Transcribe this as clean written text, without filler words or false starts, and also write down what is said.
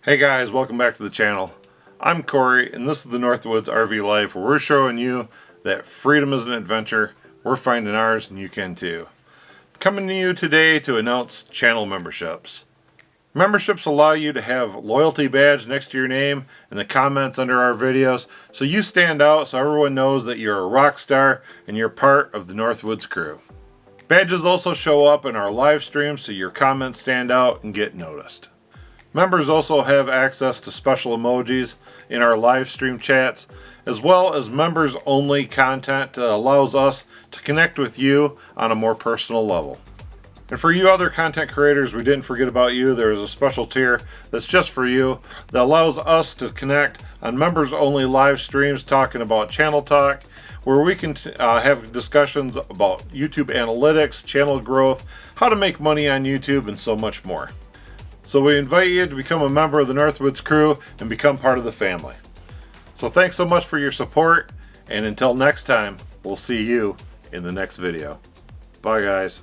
Hey guys, welcome back to the channel. I'm Corey, and this is the Northwoods RV Life, where we're showing you that freedom is an adventure. We're finding ours, and you can too. Coming to you today to announce channel memberships. Memberships allow you to have a loyalty badge next to your name in the comments under our videos, so you stand out so everyone knows that you're a rock star and you're part of the Northwoods crew. Badges also show up in our live stream so your comments stand out and get noticed. Members also have access to special emojis in our live stream chats, as well as members only content that allows us to connect with you on a more personal level. And for you other content creators, we didn't forget about you. There is a special tier that's just for you that allows us to connect on members only live streams talking about channel talk, where we can have discussions about YouTube analytics, channel growth, how to make money on YouTube, and so much more. So we invite you to become a member of the Northwoods crew and become part of the family. So thanks so much for your support, and until next time, we'll see you in the next video. Bye guys.